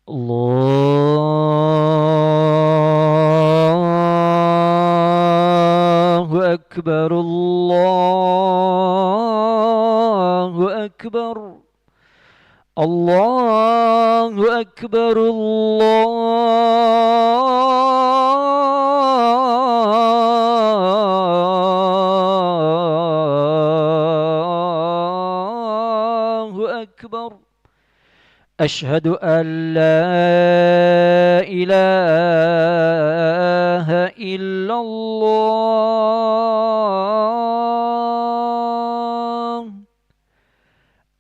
الله أكبر الله أكبر الله أكبر الله أكبر. أشهد أن لا إله إلا الله.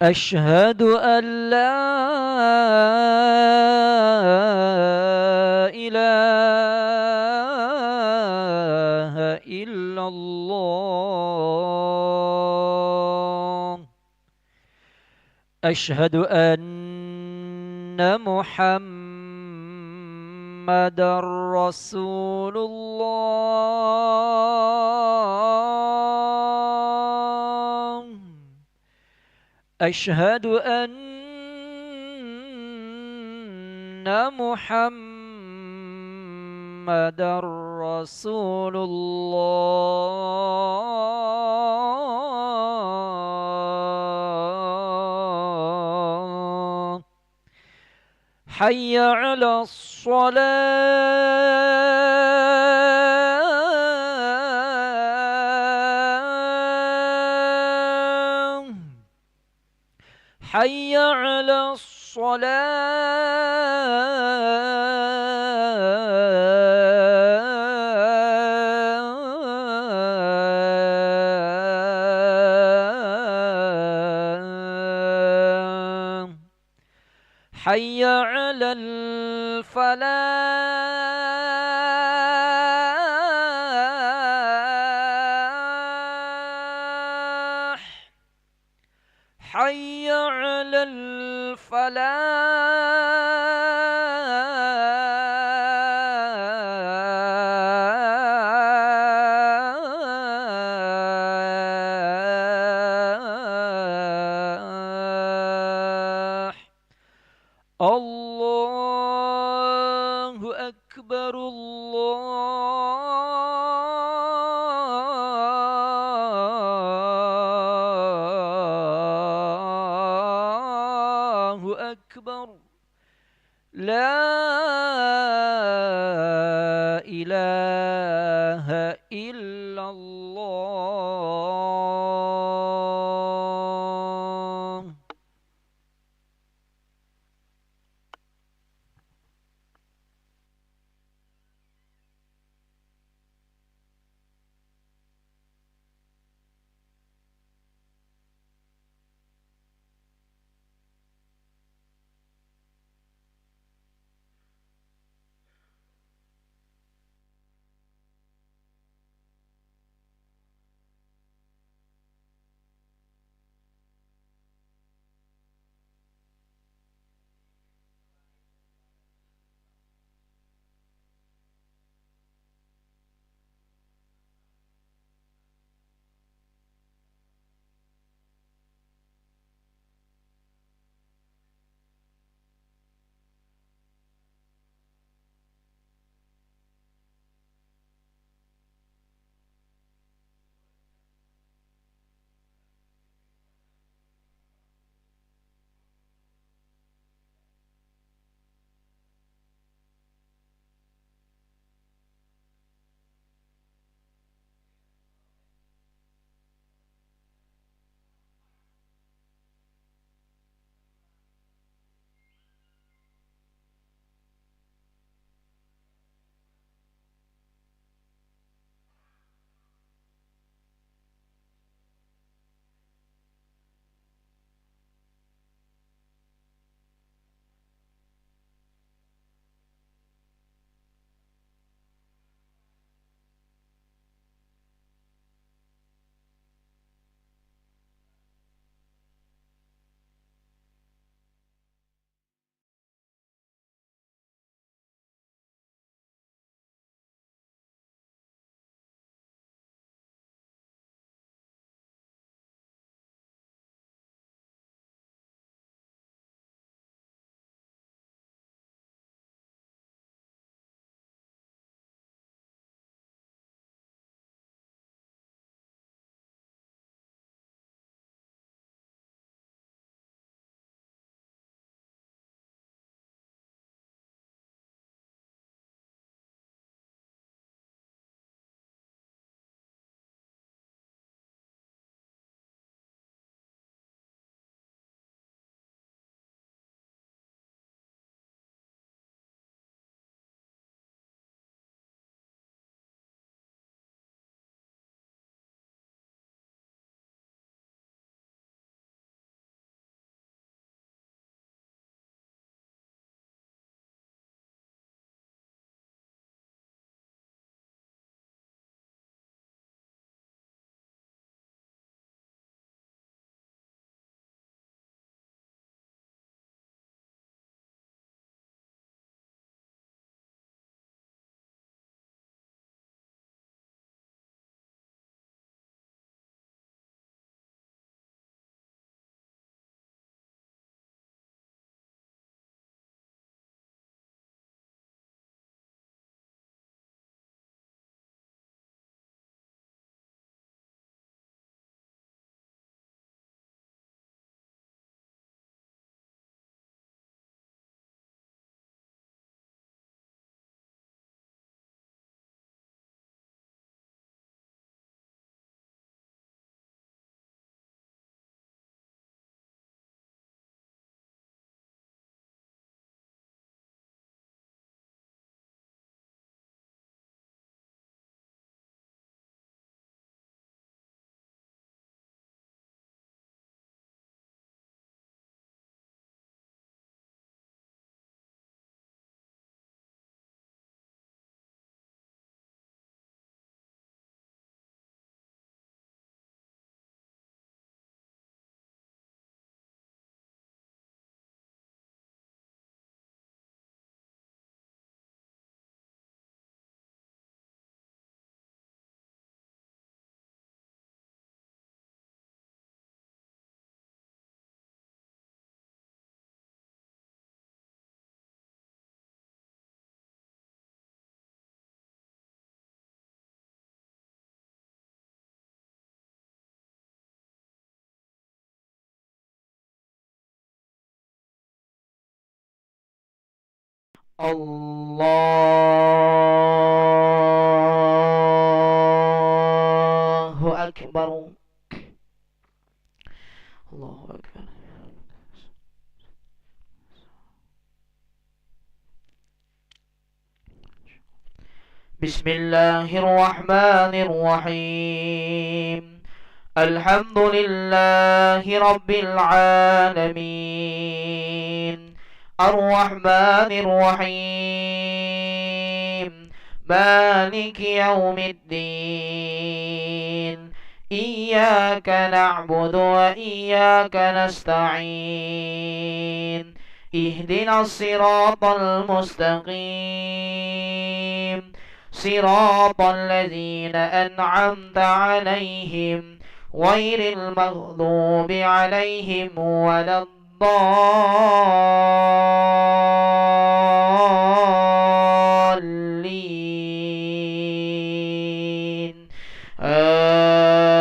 أشهد أن لا إله إلا الله. أشهد أن محمد رسول الله. أشهد أن محمد رسول الله. حي على الصلاة. حي على الصلاة. حي على الفلاح. حي على الفلاح. الله أكبر الله أكبر. لا إله إلا الله. الله أكبر. الله أكبر. بسم الله الرحمن الرحيم. الحمد لله رب العالمين، الرحمن الرحيم، مالك يوم الدين. إياك نعبد وإياك نستعين. اهدنا الصراط المستقيم، صراط الذين أنعمت عليهم غير المغضوب عليهم ولا الضالين. آمين.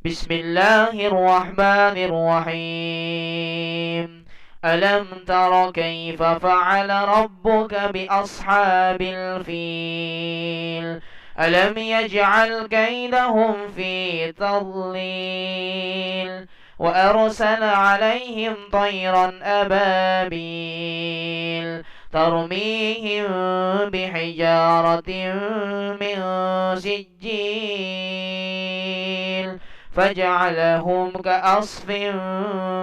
بسم الله الرحمن الرحيم. ألم تر كيف فعل ربك بأصحاب الفيل؟ ألم يجعل كيدهم في تضليل، وأرسل عليهم طيرا أبابيل ترميهم بحجارة من سجيل فجعلهم كعصف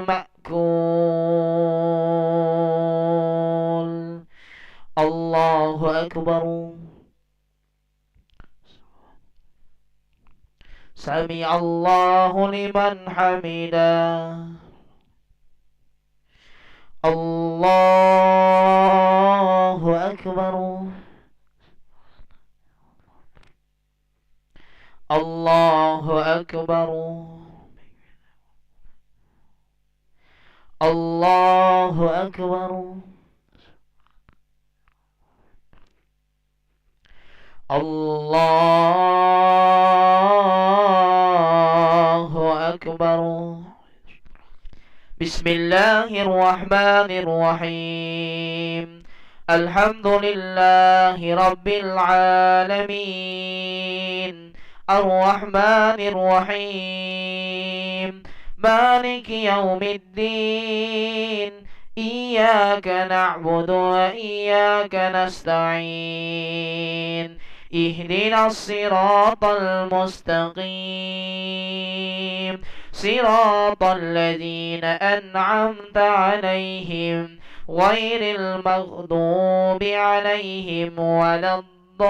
مأكول. الله أكبر. سمع الله لمن حمده. الله أكبر. الله أكبر. الله أكبر. الله أكبر. بسم الله الرحمن الرحيم. الحمد لله رب العالمين، الرحمن الرحيم، مالك يوم الدين. إياك نعبد وإياك نستعين. اهدنا الصراط المستقيم، صراط الذين أنعمت عليهم غير المغضوب عليهم ولا الضالين.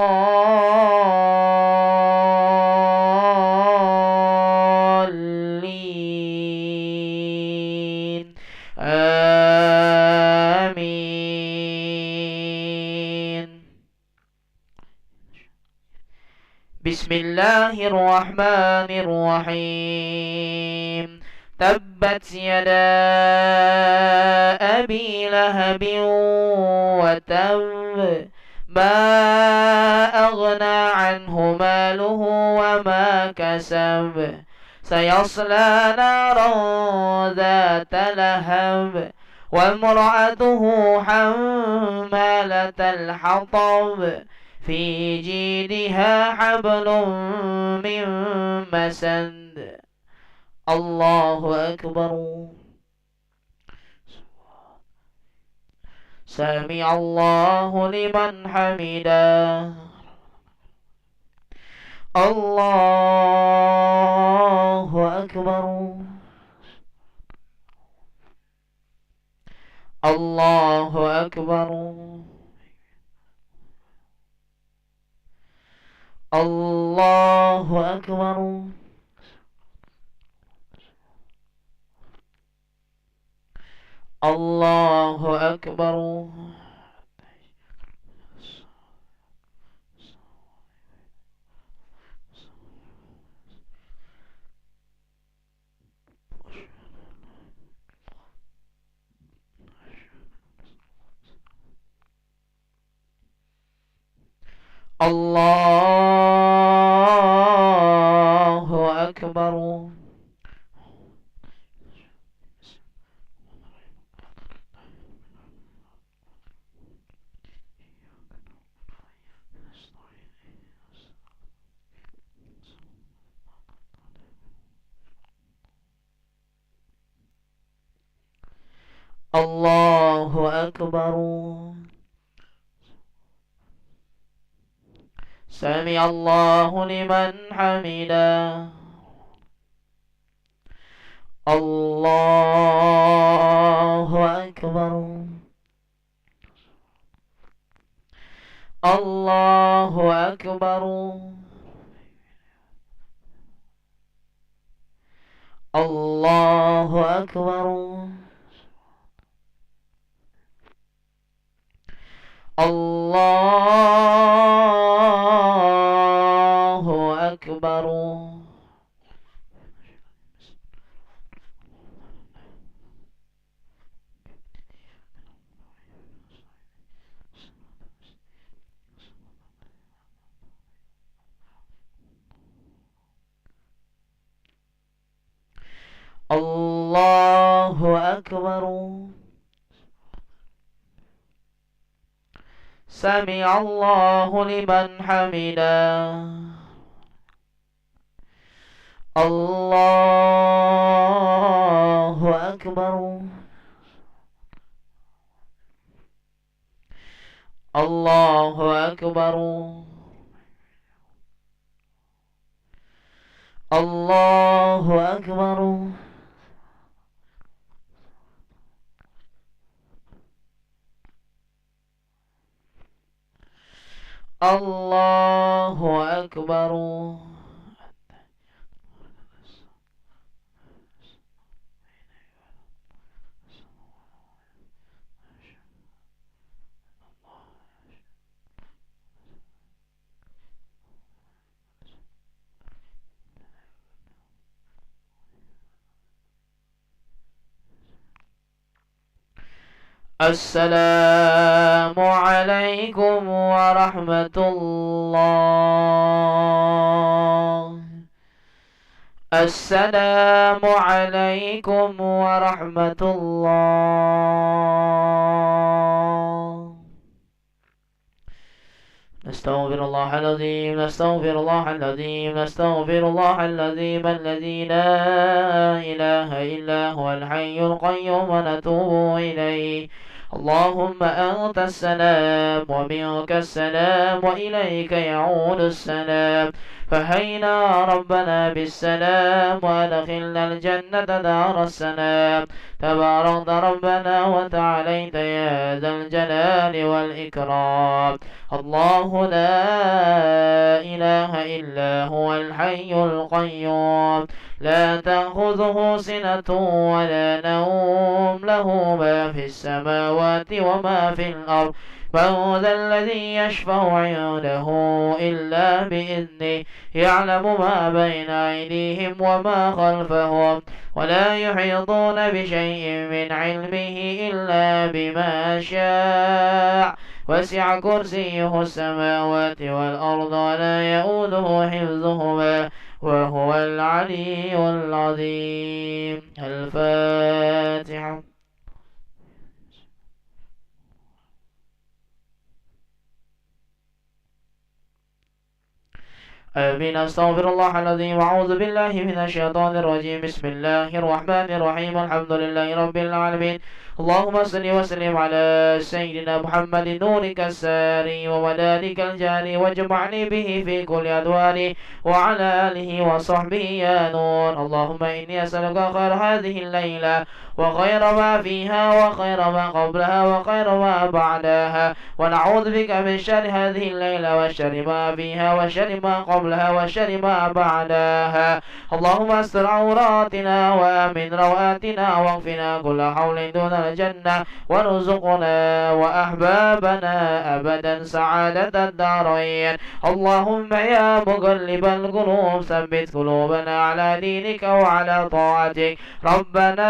آمين. بسم الله الرحمن الرحيم. تبت يدا أبي لهب وتب، ما أغنى عنه ماله وما كسب، سيصلى نارا ذات لهب، وامرأته حمالة الحطب، في جيدها حبل من مسد. الله أكبر. سمع الله لمن حمده. الله أكبر. الله أكبر. الله أكبر. الله أكبر. الله أكبر. الله أكبر. سمع الله لمن حمده. الله أكبر. الله أكبر. الله أكبر. الله أكبر. الله أكبر. سمع الله لمن حمده. الله أكبر. الله أكبر. الله أكبر. الله أكبر. السلام عليكم ورحمة الله. السلام عليكم ورحمة الله. نستغفر الله العظيم، نستغفر الله العظيم، نستغفر الله العظيم الذي لا إله إلا هو الحي القيوم ونتوب إليه. اللهم أنت السلام ومنك السلام وإليك يعود السلام. فهينا ربنا بالسلام وأدخلنا الجنة دار السلام. تباركت ربنا وتعاليت يا ذا الجلال والإكرام. الله لا إله إلا هو الحي القيوم لا تأخذه سنة ولا نوم، له ما في السماوات وما في الأرض. من ذا الذي يشفع عنده إلا بإذنه، يعلم ما بين أيديهم وما خلفهم، ولا يحيطون بشيء من علمه إلا بما شاء. وسع كرسيه السماوات والأرض ولا يؤوده حفظهما وهو العلي العظيم. الفاتحة. آمين. أستغفر الله العظيم وأعوذ بالله من الشيطان الرجيم. بسم الله الرحمن الرحيم. الحمد لله رب العالمين. اللهم صل وسلم على سيدنا محمد نورك الساري وولادك الجاري، واجمعني به في كل أدواري وعلى آله وصحبه يا نور. اللهم إني أسألك خير هذه الليلة وخير ما فيها وخير ما قبلها وخير ما بعدها، ونعوذ بك من شر هذه الليلة وشر ما فيها وشر ما قبلها وشر ما بعدها. اللهم استر عوراتنا وآمن روآتنا واغفنا كل حول دون الجنة، وارزقنا وأحبابنا أبدا سعادة الدارين. اللهم يا مقلب القلوب ثبت قلوبنا على دينك وعلى طاعتك. ربنا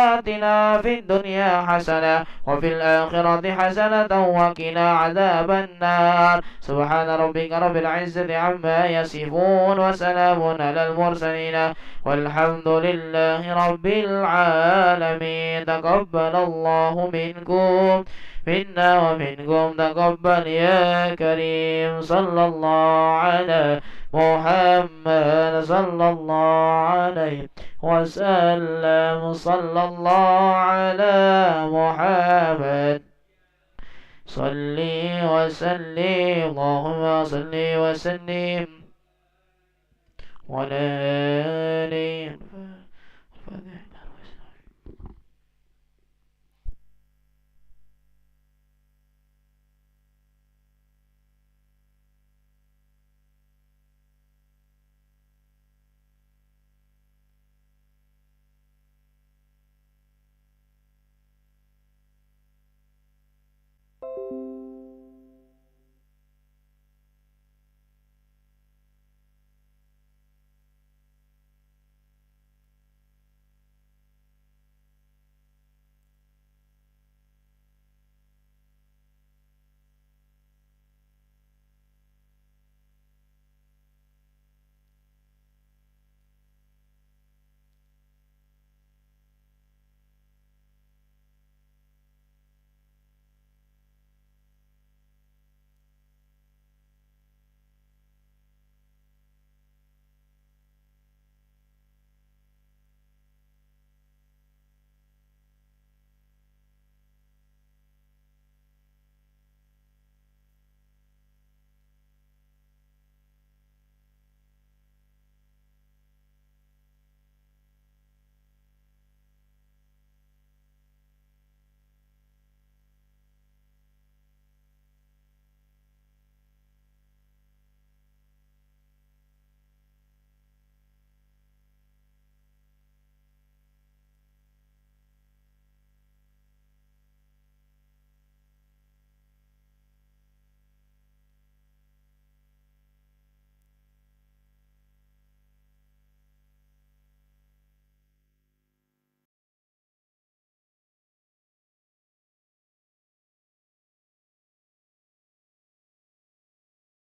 آتنا في الدنيا حسنة وفي الآخرة حسنة وقنا عذاب النار. سبحان ربك رب العزة عما يصفون وسلام على المرسلين والحمد لله رب العالمين. تقبل الله منكم منا ومنكم تقبل يا كريم. صلى الله على محمد صلى الله عليه وسلم. صلى الله على محمد صلي وسلم اللهم صل وسلم وعلى آله